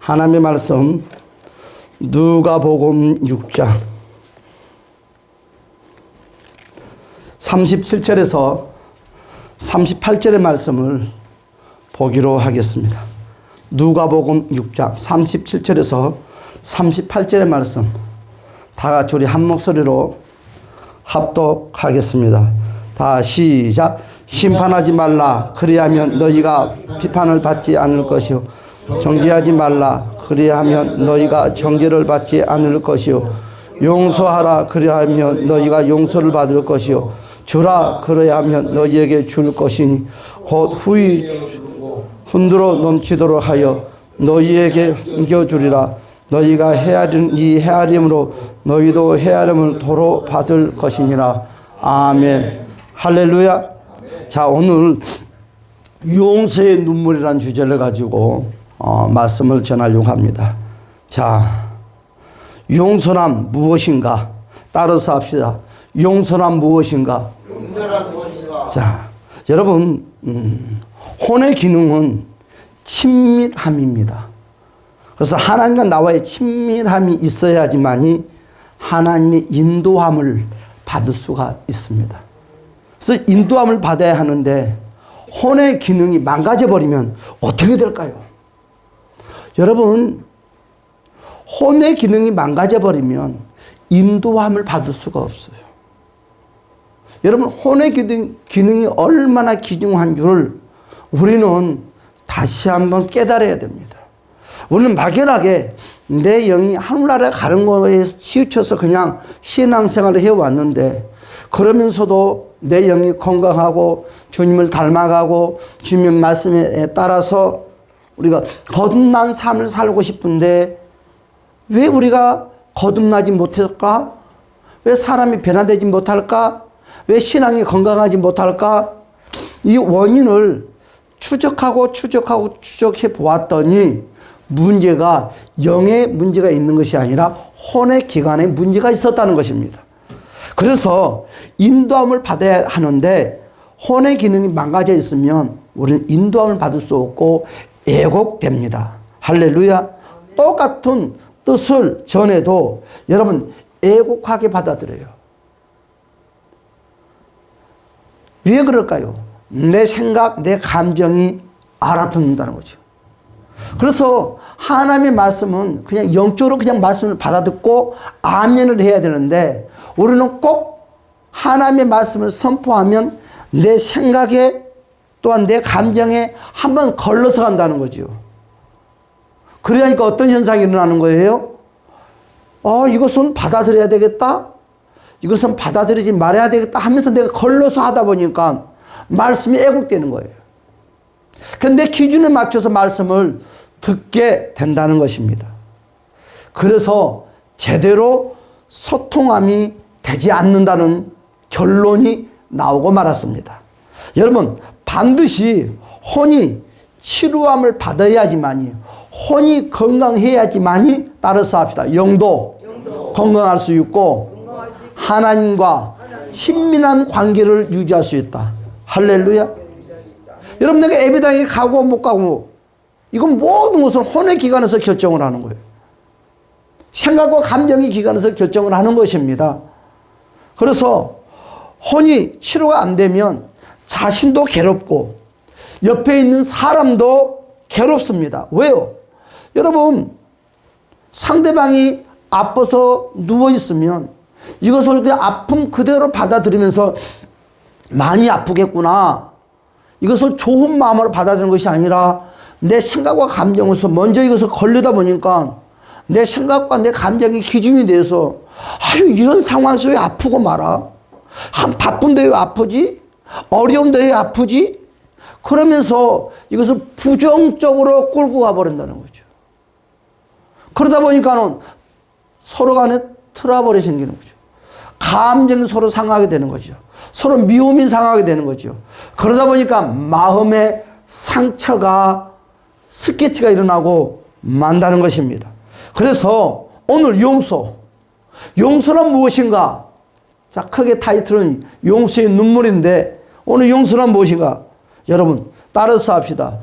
하나님의 말씀 누가복음 6장 37절에서 38절의 말씀을 보기로 하겠습니다. 누가복음 6장 37절에서 38절의 말씀 다 같이 우리 한 목소리로 합독하겠습니다. 다 시작. 심판하지 말라. 그리하면 너희가 비판을 받지 않을 것이요 정죄하지 말라. 그리하면 너희가 정죄를 받지 않을 것이요 용서하라. 그리하면 너희가 용서를 받을 것이요 주라. 그리하면 너희에게 줄 것이니 곧 후히 흔들어 넘치도록 하여 너희에게 이겨주리라. 너희가 헤아린 이 헤아림으로 너희도 헤아림을 도로 받을 것이니라. 아멘. 할렐루야. 자, 오늘 용서의 눈물이라는 주제를 가지고 말씀을 전하려고 합니다. 자, 용서란 무엇인가? 따라서 합시다. 용서란 무엇인가? 용서란 무엇인가? 자, 여러분, 혼의 기능은 친밀함입니다. 그래서 하나님과 나와의 친밀함이 있어야지만이 하나님의 인도함을 받을 수가 있습니다. 그래서 인도함을 받아야 하는데 혼의 기능이 망가져버리면 어떻게 될까요? 여러분, 혼의 기능이 망가져버리면 인도함을 받을 수가 없어요. 여러분, 혼의 기능이 얼마나 귀중한 줄을 우리는 다시 한번 깨달아야 됩니다. 우리는 막연하게 내 영이 하늘나라에 가는 거에 치우쳐서 그냥 신앙생활을 해왔는데, 그러면서도 내 영이 건강하고 주님을 닮아가고 주님 말씀에 따라서 우리가 거듭난 삶을 살고 싶은데 왜 우리가 거듭나지 못할까? 왜 사람이 변화되지 못할까? 왜 신앙이 건강하지 못할까? 이 원인을 추적해 보았더니 문제가 영의 문제가 있는 것이 아니라 혼의 기관에 문제가 있었다는 것입니다. 그래서 인도함을 받아야 하는데 혼의 기능이 망가져 있으면 우리는 인도함을 받을 수 없고 애곡됩니다. 할렐루야. 똑같은 뜻을 전해도 여러분 애곡하게 받아들여요. 왜 그럴까요? 내 생각, 내 감정이 알아듣는다는 거죠. 그래서 하나님의 말씀은 그냥 영적으로 그냥 말씀을 받아듣고 아멘을 해야 되는데 우리는 꼭 하나님의 말씀을 선포하면 내 생각에 또한 내 감정에 한번 걸러서 간다는 거죠. 그러니까 어떤 현상이 일어나는 거예요? 이것은 받아들여야 되겠다. 이것은 받아들이지 말아야 되겠다 하면서 내가 걸러서 하다 보니까 말씀이 애국되는 거예요. 그런데 기준에 맞춰서 말씀을 듣게 된다는 것입니다. 그래서 제대로 소통함이 되지 않는다는 결론이 나오고 말았습니다. 여러분, 반드시 혼이 치료함을 받아야지만이, 혼이 건강해야지만이, 따라서 합시다. 영도 건강할 수 있고 하나님과 친밀한 관계를 유지할 수 있다. 할렐루야. 여러분, 내가 예배당에 가고 못 가고 이건 모든 것은 혼의 기관에서 결정을 하는 거예요. 생각과 감정의 기관에서 결정을 하는 것입니다. 그래서 혼이 치료가 안 되면 자신도 괴롭고 옆에 있는 사람도 괴롭습니다. 왜요? 여러분, 상대방이 아파서 누워있으면 이것을 그냥 아픔 그대로 받아들이면서 많이 아프겠구나, 이것을 좋은 마음으로 받아들이는 것이 아니라 내 생각과 감정에서 먼저 이것을 걸리다 보니까 내 생각과 내 감정이 기준이 돼서 이런 상황에서 왜 아프고 말아? 바쁜데 왜 아프지? 어려운데 왜 아프지? 그러면서 이것을 부정적으로 끌고 가버린다는 거죠. 그러다 보니까는 서로 간에 트러블이 생기는 거죠. 감정이 서로 상하게 되는 거죠. 서로 미움이 상하게 되는 거죠. 그러다 보니까 마음의 상처가 스케치가 일어나고 만다는 것입니다. 그래서 오늘 용서란 무엇인가? 자, 크게 타이틀은 용서의 눈물인데 오늘 용서란 무엇인가? 여러분 따라서 합시다.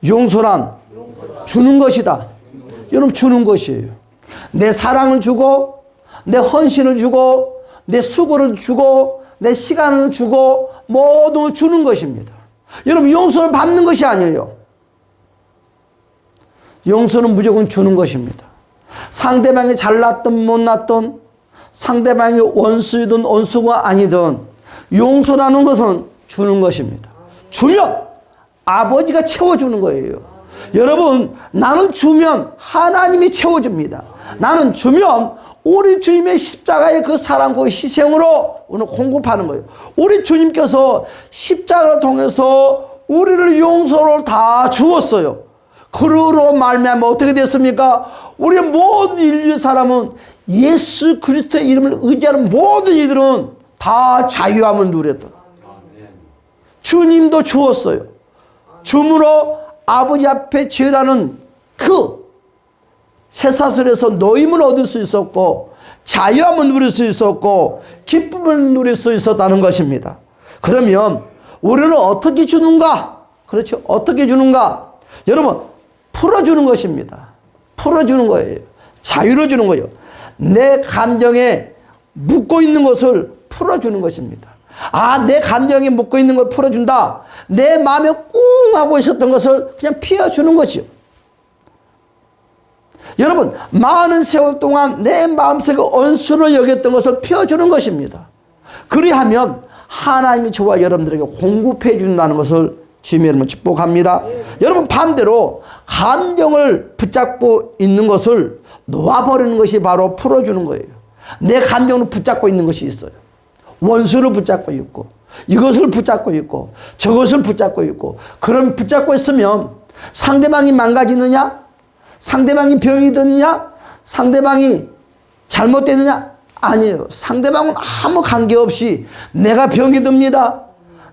용서란 주는 것이다. 여러분 주는 것이에요. 내 사랑을 주고 내 헌신을 주고 내 수고를 주고 내 시간을 주고 모든 걸 주는 것입니다. 여러분 용서를 받는 것이 아니에요. 용서는 무조건 주는 것입니다. 상대방이 잘났든 못났든 상대방이 원수이든 원수가 아니든 용서라는 것은 주는 것입니다. 주면 아버지가 채워주는 거예요. 여러분 나는 주면 하나님이 채워줍니다. 나는 주면 우리 주님의 십자가의 그 사랑 그 희생으로 오늘 공급하는 거예요. 우리 주님께서 십자가를 통해서 우리를 용서를 다 주었어요. 그로 말미암아 어떻게 됐습니까? 우리 모든 인류의 사람은 예수 그리스도의 이름을 의지하는 모든 이들은 다 자유함을 누렸다. 주님도 주었어요. 주므로 아버지 앞에 죄라는 그 쇠사슬에서 노임을 얻을 수 있었고 자유함을 누릴 수 있었고 기쁨을 누릴 수 있었다는 것입니다. 그러면 우리는 어떻게 주는가? 그렇죠. 어떻게 주는가? 여러분 풀어주는 것입니다. 풀어주는 거예요. 자유를 주는 거예요. 내 감정에 묻고 있는 것을 풀어주는 것입니다. 아, 내 감정에 묻고 있는 걸 풀어준다. 내 마음에 꿍 하고 있었던 것을 그냥 피워주는 거죠. 여러분 많은 세월 동안 내 마음속에 원수로 여겼던 것을 피워주는 것입니다. 그리하면 하나님이 저와 여러분들에게 공급해 준다는 것을 주님의 이름으로 축복합니다. 여러분 반대로 감정을 붙잡고 있는 것을 놓아버리는 것이 바로 풀어주는 거예요. 내 감정을 붙잡고 있는 것이 있어요. 원수를 붙잡고 있고 이것을 붙잡고 있고 저것을 붙잡고 있고 그럼 붙잡고 있으면 상대방이 망가지느냐? 상대방이 병이 드느냐? 상대방이 잘못되느냐? 아니에요. 상대방은 아무 관계없이 내가 병이 듭니다.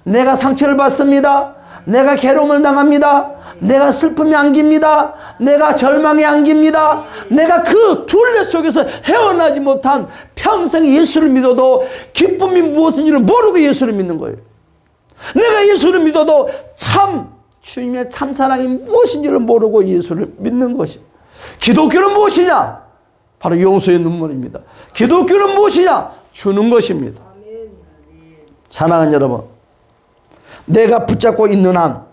내가 상처를 받습니다. 내가 괴로움을 당합니다. 내가 슬픔이 안깁니다. 내가 절망이 안깁니다. 내가 그 둘레 속에서 헤어나지 못한 평생 예수를 믿어도 기쁨이 무엇인지를 모르고 예수를 믿는 거예요. 내가 예수를 믿어도 참 주님의 참사랑이 무엇인지를 모르고 예수를 믿는 것이. 기독교는 무엇이냐? 바로 용서의 눈물입니다. 기독교는 무엇이냐? 주는 것입니다. 사랑하는 여러분, 내가 붙잡고 있는 한,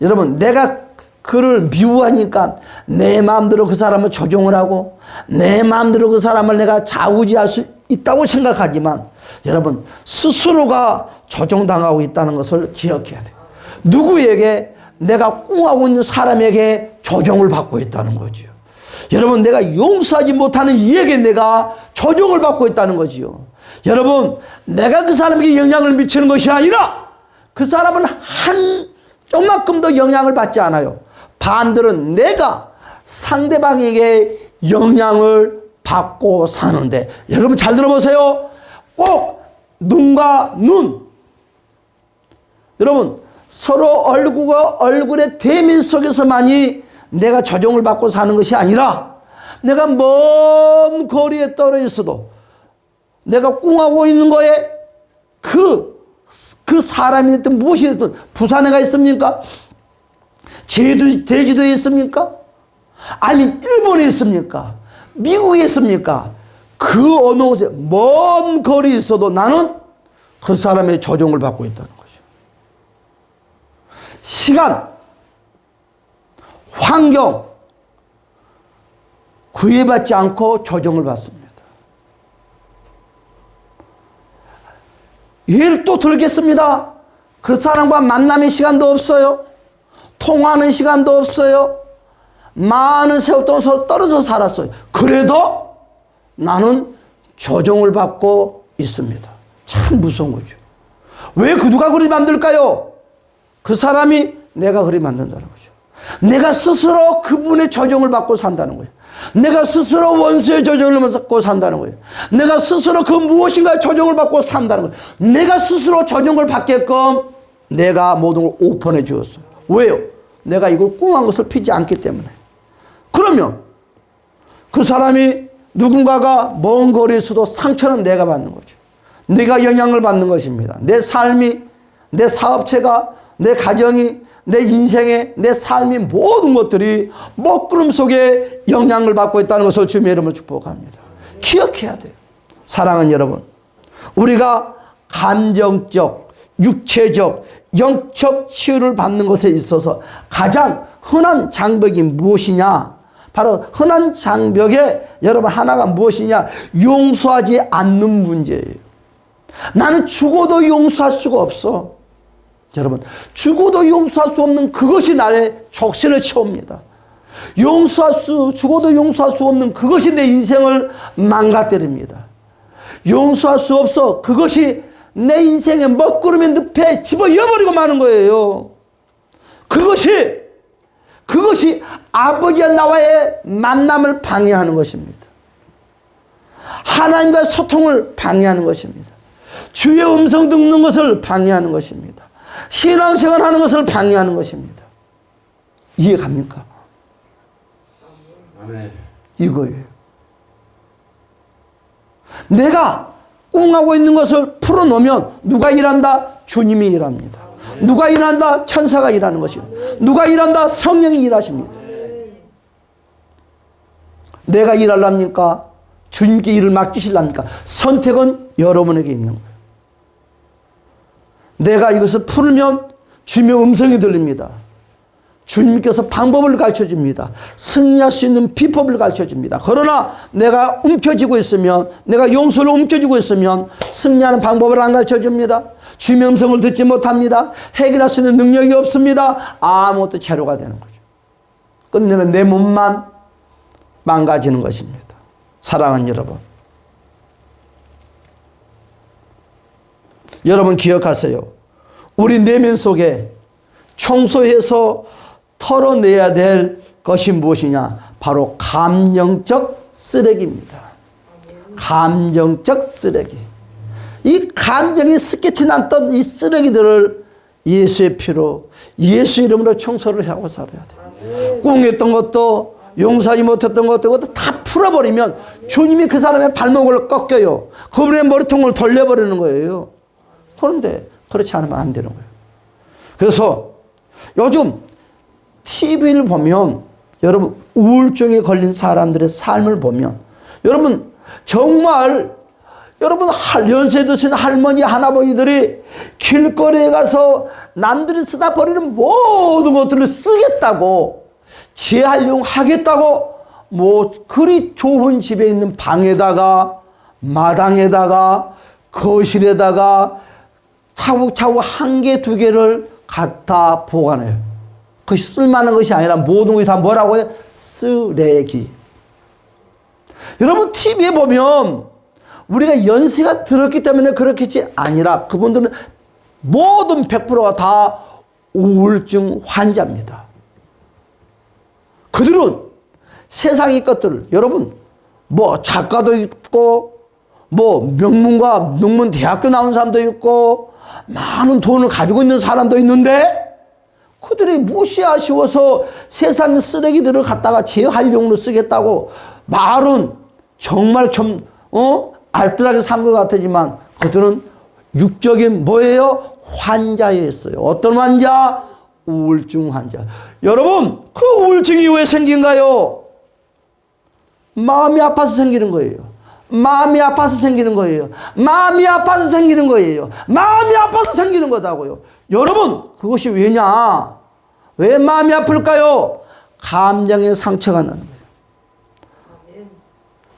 여러분 내가 그를 미워하니까 내 마음대로 그 사람을 조종을 하고 내 마음대로 그 사람을 내가 좌우지할 수 있다고 생각하지만 여러분 스스로가 조종당하고 있다는 것을 기억해야 돼요. 누구에게? 내가 꿍하고 있는 사람에게 조종을 받고 있다는 거죠. 여러분 내가 용서하지 못하는 이에게 내가 조종을 받고 있다는 거지요. 여러분 내가 그 사람에게 영향을 미치는 것이 아니라 그 사람은 한 조금만큼도 영향을 받지 않아요. 반대로 내가 상대방에게 영향을 받고 사는데 여러분 잘 들어보세요. 꼭 눈과 눈, 여러분 서로 얼굴과 얼굴의 대면 속에서만이 내가 조종을 받고 사는 것이 아니라 내가 먼 거리에 떨어져 있어도 내가 꿍하고 있는 거에 그 사람이 됐든 무엇이 됐든 부산에 가 있습니까? 제주도에 있습니까? 아니면 일본에 있습니까? 미국에 있습니까? 그 어느 곳에 먼 거리에 있어도 나는 그 사람의 조종을 받고 있다는 거죠. 시간, 환경 구애받지 않고 조종을 받습니다. 예를 또 들겠습니다. 그 사람과 만남의 시간도 없어요. 통화하는 시간도 없어요. 많은 세월 동안 서로 떨어져 살았어요. 그래도 나는 조종을 받고 있습니다. 참 무서운 거죠. 왜 그 누가 그리 만들까요? 그 사람이 내가 그리 만든다는 거죠. 내가 스스로 그분의 조종을 받고 산다는 거예요. 내가 스스로 원수의 조종을 받고 산다는 거예요. 내가 스스로 그 무엇인가 조종을 받고 산다는 거예요. 내가 스스로 조종을 받게끔 내가 모든 걸 오픈해 주었어요. 왜요? 내가 이걸 꿍한 것을 피지 않기 때문에. 그러면 그 사람이 누군가가 먼 거리에서도 상처는 내가 받는 거죠. 내가 영향을 받는 것입니다. 내 삶이, 내 사업체가, 내 가정이, 내 인생의 내 삶의 모든 것들이 먹구름 속에 영향을 받고 있다는 것을 주님의 이름으로 축복합니다. 기억해야 돼요. 사랑하는 여러분, 우리가 감정적, 육체적, 영적 치유를 받는 것에 있어서 가장 흔한 장벽이 무엇이냐? 바로 흔한 장벽에 여러분 하나가 무엇이냐? 용서하지 않는 문제예요. 나는 죽어도 용서할 수가 없어. 여러분, 죽어도 용서할 수 없는 그것이 나의 족신을 채웁니다. 죽어도 용서할 수 없는 그것이 내 인생을 망가뜨립니다. 용서할 수 없어. 그것이 내 인생의 먹구름의 늪에 집어넣어버리고 마는 거예요. 그것이 아버지와 나와의 만남을 방해하는 것입니다. 하나님과 소통을 방해하는 것입니다. 주의 음성 듣는 것을 방해하는 것입니다. 신앙생활 하는 것을 방해하는 것입니다. 이해갑니까? 아멘. 이거예요. 내가 꽁하고 있는 것을 풀어놓으면 누가 일한다? 주님이 일합니다. 누가 일한다? 천사가 일하는 것입니다. 누가 일한다? 성령이 일하십니다. 내가 일하랍니까? 주님께 일을 맡기실랍니까? 선택은 여러분에게 있는 거예요. 내가 이것을 풀면 주님의 음성이 들립니다. 주님께서 방법을 가르쳐줍니다. 승리할 수 있는 비법을 가르쳐줍니다. 그러나 내가 움켜쥐고 있으면, 내가 용서를 움켜쥐고 있으면 승리하는 방법을 안 가르쳐줍니다. 주님의 음성을 듣지 못합니다. 해결할 수 있는 능력이 없습니다. 아무것도 제로가 되는 거죠. 끝내는 내 몸만 망가지는 것입니다. 사랑하는 여러분, 여러분 기억하세요. 우리 내면 속에 청소해서 털어내야 될 것이 무엇이냐? 바로 감정적 쓰레기입니다. 감정적 쓰레기. 이 감정이 스케치 났던 이 쓰레기들을 예수의 피로, 예수 이름으로 청소를 하고 살아야 돼요. 꽁했던 것도, 용서하지 못했던 것도, 그것도 다 풀어버리면 주님이 그 사람의 발목을 꺾여요. 그분의 머리통을 돌려버리는 거예요. 그런데 그렇지 않으면 안 되는 거예요. 그래서 요즘 TV를 보면, 여러분 우울증에 걸린 사람들의 삶을 보면, 여러분 정말 여러분 연세 드신 할머니 할아버지들이 길거리에 가서 남들이 쓰다 버리는 모든 것들을 쓰겠다고, 재활용하겠다고 뭐 그리 좋은 집에 있는 방에다가, 마당에다가, 거실에다가 차곡차곡 한 개, 두 개를 갖다 보관해요. 그것이 쓸만한 것이 아니라 모든 것이 다 뭐라고 해요? 쓰레기. 여러분 TV에 보면 우리가 연세가 들었기 때문에 그렇겠지 아니라 그분들은 모든 100%가 다 우울증 환자입니다. 그들은 세상의 것들, 여러분 뭐 작가도 있고 뭐 명문 대학교 나온 사람도 있고 많은 돈을 가지고 있는 사람도 있는데, 그들이 무엇이 아쉬워서 세상의 쓰레기들을 갖다가 재활용으로 쓰겠다고 말은 정말 좀 알뜰하게 산 것 같지만 그들은 육적인 뭐예요? 환자였어요. 어떤 환자? 우울증 환자. 여러분 그 우울증이 왜 생긴가요? 마음이 아파서 생기는 거예요. 마음이 아파서 생기는 거예요. 마음이 아파서 생기는 거예요. 마음이 아파서 생기는 거다고요. 여러분 그것이 왜냐? 왜 마음이 아플까요? 감정의 상처가 나는 거예요.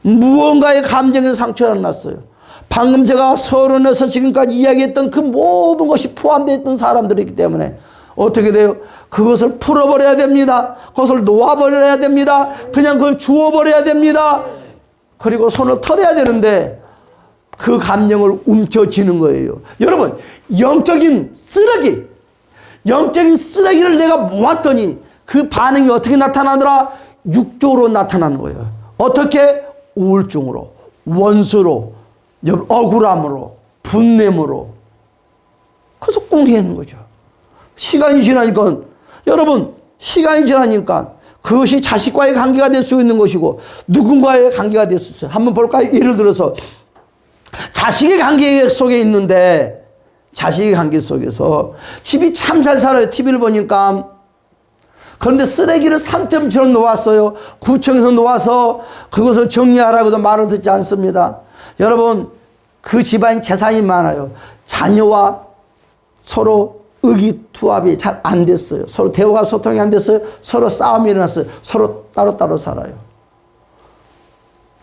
무언가의 감정의 상처가 났어요. 방금 제가 서론에서 지금까지 이야기했던 그 모든 것이 포함되어 있던 사람들이기 때문에 어떻게 돼요? 그것을 풀어버려야 됩니다. 그것을 놓아버려야 됩니다. 그냥 그걸 주워버려야 됩니다. 그리고 손을 털어야 되는데 그 감정을 움켜쥐는 거예요. 여러분 영적인 쓰레기를 내가 모았더니 그 반응이 어떻게 나타나더라? 육적으로 나타나는 거예요. 어떻게? 우울증으로, 원수로, 억울함으로, 분냄으로. 그래서 꽁해는 거죠. 시간이 지나니까, 여러분 시간이 지나니까 그것이 자식과의 관계가 될 수 있는 것이고 누군가의 관계가 될 수 있어요. 한번 볼까요? 예를 들어서 자식의 관계 속에 있는데 자식의 관계 속에서 집이 참 잘 살아요. TV를 보니까. 그런데 쓰레기를 산더미처럼 놓았어요. 구청에서 놓아서 그것을 정리하라고도 말을 듣지 않습니다. 여러분, 그 집안 재산이 많아요. 자녀와 서로 의기투합이 잘 안 됐어요. 서로 대화가 소통이 안 됐어요. 서로 싸움이 일어났어요. 서로 따로따로 살아요.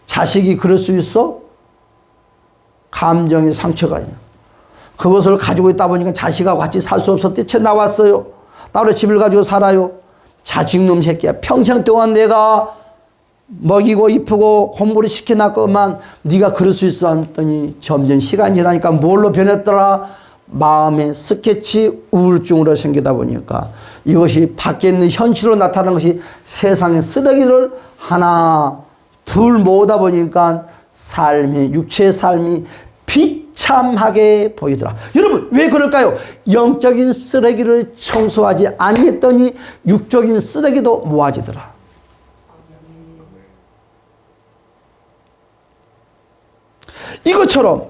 자식이 그럴 수 있어? 감정의 상처가 있는. 그것을 가지고 있다 보니까 자식하고 같이 살 수 없어 뛰쳐나왔어요. 따로 집을 가지고 살아요. 자식놈 새끼야. 평생 동안 내가 먹이고 이쁘고 공부를 시켜놨건만 네가 그럴 수 있어 했더니 점점 시간이 지나니까 뭘로 변했더라? 마음의 스케치 우울증으로 생기다 보니까 이것이 밖에 있는 현실로 나타나는 것이 세상의 쓰레기를 하나 둘 모으다 보니까 삶이, 육체의 삶이 비참하게 보이더라. 여러분, 왜 그럴까요? 영적인 쓰레기를 청소하지 아니했더니 육적인 쓰레기도 모아지더라. 이것처럼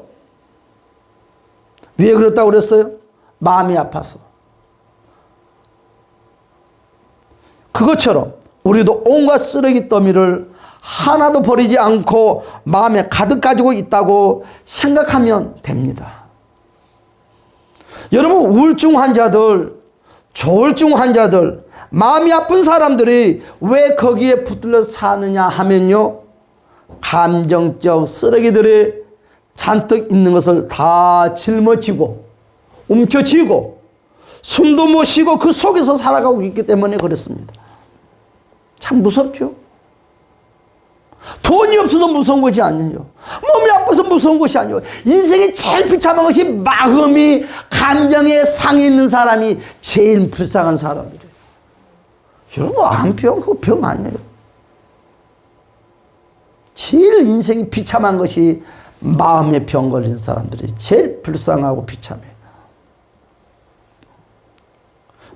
왜 그랬다고 그랬어요? 마음이 아파서. 그것처럼 우리도 온갖 쓰레기 더미를 하나도 버리지 않고 마음에 가득 가지고 있다고 생각하면 됩니다. 여러분, 우울증 환자들, 조울증 환자들, 마음이 아픈 사람들이 왜 거기에 붙들려 사느냐 하면요, 감정적 쓰레기들이 잔뜩 있는 것을 다 짊어지고 움켜쥐고 숨도 못 쉬고 그 속에서 살아가고 있기 때문에 그렇습니다. 참 무섭죠? 돈이 없어서 무서운 것이 아니에요. 몸이 아파서 무서운 것이 아니에요. 인생이 제일 비참한 것이 마음이, 감정에 상해 있는 사람이 제일 불쌍한 사람이래요. 여러분, 암병 그거 병 아니에요. 제일 인생이 비참한 것이 마음에 병 걸린 사람들이 제일 불쌍하고 비참해요.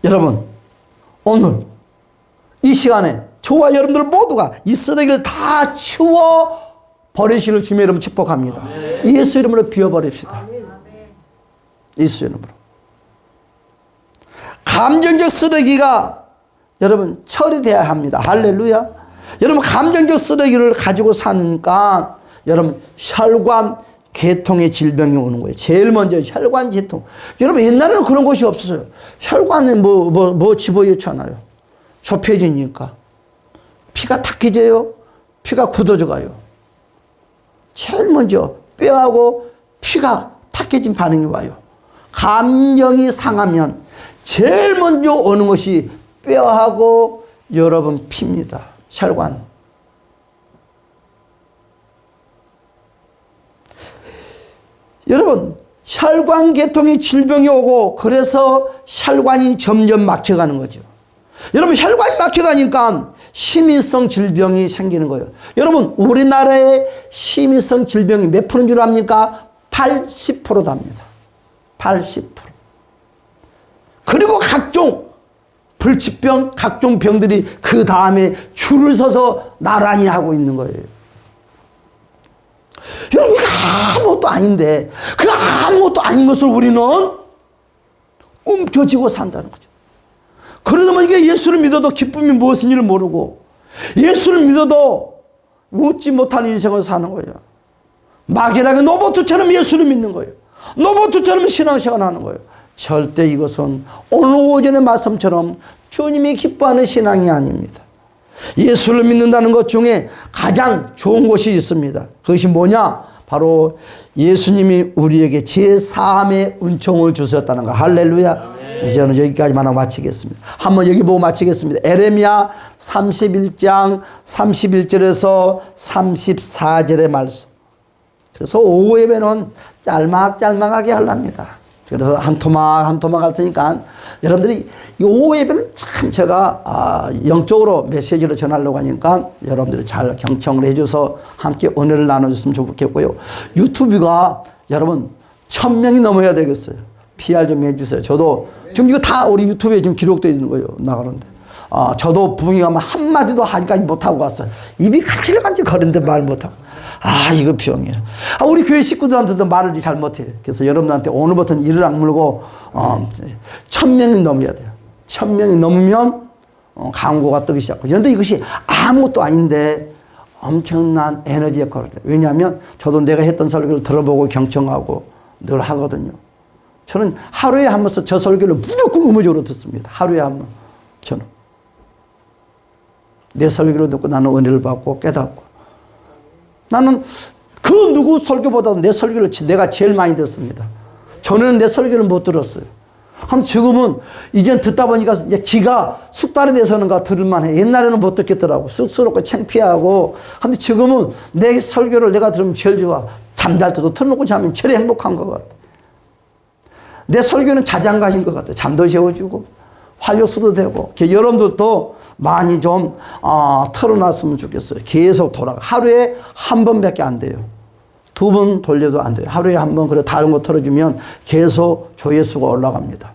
여러분, 오늘 이 시간에 저와 여러분들 모두가 이 쓰레기를 다 치워 버리시는 주님의 이름으로 축복합니다. 아멘. 예수 이름으로 비워버립시다. 아멘. 예수 이름으로. 감정적 쓰레기가 여러분 처리돼야 합니다. 할렐루야. 여러분, 감정적 쓰레기를 가지고 사니까 여러분 혈관 계통의 질병이 오는 거예요. 제일 먼저 혈관 계통. 여러분, 옛날에는 그런 것이 없었어요. 혈관에 뭐 집어넣잖아요. 좁혀지니까 피가 탁해져요. 피가 굳어져 가요. 제일 먼저 뼈하고 피가 탁해진 반응이 와요. 감정이 상하면 제일 먼저 오는 것이 뼈하고 여러분 피입니다. 혈관. 여러분, 혈관 계통의 질병이 오고 그래서 혈관이 점점 막혀가는 거죠. 여러분, 혈관이 막혀가니까 심인성 질병이 생기는 거예요. 여러분, 우리나라의 심인성 질병이 몇 프로인 줄 압니까? 80% 답니다. 80%. 그리고 각종 불치병, 각종 병들이 그 다음에 줄을 서서 나란히 하고 있는 거예요. 여러분, 이거 아무것도 아닌데 그 아무것도 아닌 것을 우리는 움켜쥐고 산다는 거죠. 그러다 보니까 예수를 믿어도 기쁨이 무엇인지를 모르고 예수를 믿어도 웃지 못하는 인생을 사는 거예요. 막연하게 로봇처럼 예수를 믿는 거예요. 로봇처럼 신앙생활 하는 거예요. 절대 이것은 오늘 오전의 말씀처럼 주님이 기뻐하는 신앙이 아닙니다. 예수를 믿는다는 것 중에 가장 좋은 것이 있습니다. 그것이 뭐냐? 바로 예수님이 우리에게 제3의 은총을 주셨다는 거. 할렐루야. 이제는 여기까지만 하고 마치겠습니다. 한번 여기 보고 마치겠습니다. 에레미야 31장 31절에서 34절의 말씀. 그래서 오후 예배는 짤막짤막하게 하랍니다. 그래서 한 토막 한 토막 할 테니까 여러분들이 이 오후 예배는 참 제가 영적으로 메시지를 전하려고 하니까 여러분들이 잘 경청을 해줘서 함께 은혜를 나눠줬으면 좋겠고요. 유튜브가 여러분 1000명이 넘어야 되겠어요. PR 좀 해주세요. 저도 지금 이거 다 우리 유튜브에 지금 기록되어 있는 거예요. 나가는데. 저도 부흥이 가면 한마디도 하기까지 못하고 왔어요. 입이 간질간질 거리는데 말 못하고. 이거 병이에요. 우리 교회 식구들한테도 말을 잘 못해요. 그래서 여러분한테 오늘부터는 이를 악물고 1000명이 넘어야 돼요. 1000명이 넘으면 강고가 뜨기 시작하고. 그런데 이것이 아무것도 아닌데 엄청난 에너지 역할을 해요. 왜냐하면 저도 내가 했던 설교를 들어보고 경청하고 늘 하거든요. 저는 하루에 한 번씩 저 설교를 무조건 의무적으로 듣습니다. 하루에 한 번. 저는. 내 설교를 듣고 나는 은혜를 받고 깨닫고. 나는 그 누구 설교보다도 내 설교를 내가 제일 많이 듣습니다. 전에는 내 설교를 못 들었어요. 지금은 이젠 듣다 보니까 이제 기가 숙달이 돼서는가 들을만해. 옛날에는 못 듣겠더라고. 쑥스럽고 창피하고. 근데 지금은 내 설교를 내가 들으면 제일 좋아. 잠잘 때도 틀어놓고 자면 제일 행복한 것 같아. 내 설교는 자장가인 것 같아. 잠도 재워주고 활력소도 되고. 여러분들도 많이 좀 틀어놨으면 좋겠어요. 계속 돌아가. 하루에 한 번밖에 안 돼요. 2번 돌려도 안 돼요. 하루에 한 번 그래 다른 거 틀어주면 계속 조회수가 올라갑니다.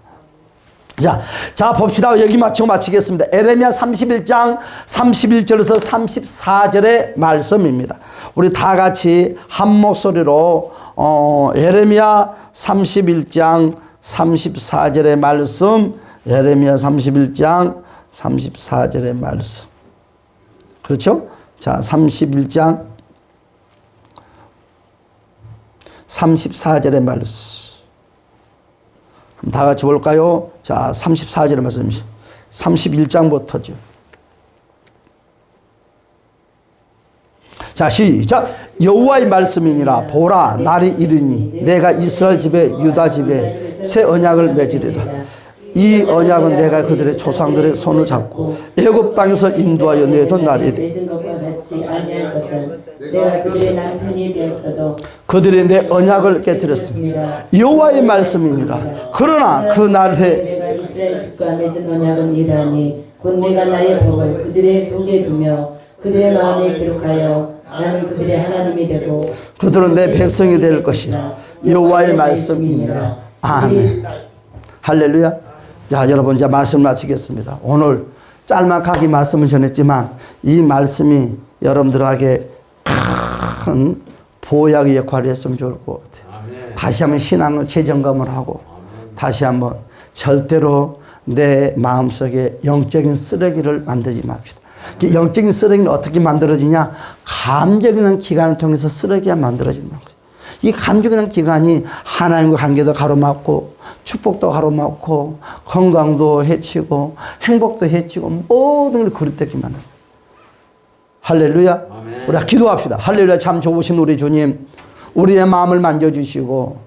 자 봅시다. 여기 마치겠습니다. 에레미야 31장 31절에서 34절의 말씀입니다. 우리 다 같이 한 목소리로 에레미야 31장 34절의 말씀, 에레미야 31장 34절의 말씀. 그렇죠? 자, 31장 34절의 말씀. 다 같이 볼까요? 자, 34절의 말씀. 31장부터죠. 자, 시작. 여호와의 말씀이니라. 보라, 날이 이르니 내가 이스라엘 집에 유다 집에 새 언약을 맺으리라. 이 언약은 내가 그들의 조상들의 손을 잡고 애굽 땅에서 인도하여 내던 날이되 내가 그들의 남편이 되었어도 그들이 내 언약을 깨뜨렸습니다. 여호와의 말씀이니라. 그러나 그 날에 내가 이스라엘 집과 맺은 언약은 이러하니 곧 내가 나의 법을 그들의 속에 두며 그들의 마음에 기록하여 나는 그들의 하나님이 되고 그들은 내 백성이 될 것이라. 여호와의 말씀이니라. 아멘. 할렐루야. 자, 여러분 이제 말씀 마치겠습니다. 오늘 짤막하게 말씀을 전했지만 이 말씀이 여러분들에게 큰 보약의 역할을 했으면 좋을 것 같아요. 아멘. 다시 한번 신앙을 재점검을 하고 아멘. 다시 한번 절대로 내 마음속에 영적인 쓰레기를 만들지 맙시다. 영적인 쓰레기는 어떻게 만들어지냐? 감정이라는 기관을 통해서 쓰레기가 만들어진다는 거죠. 이 감정이라는 기관이 하나님과 관계도 가로막고 축복도 가로막고 건강도 해치고 행복도 해치고 모든 걸 그릇되게 만듭니다. 할렐루야. 아멘. 우리가 기도합시다. 할렐루야. 참 좋으신 우리 주님, 우리의 마음을 만져주시고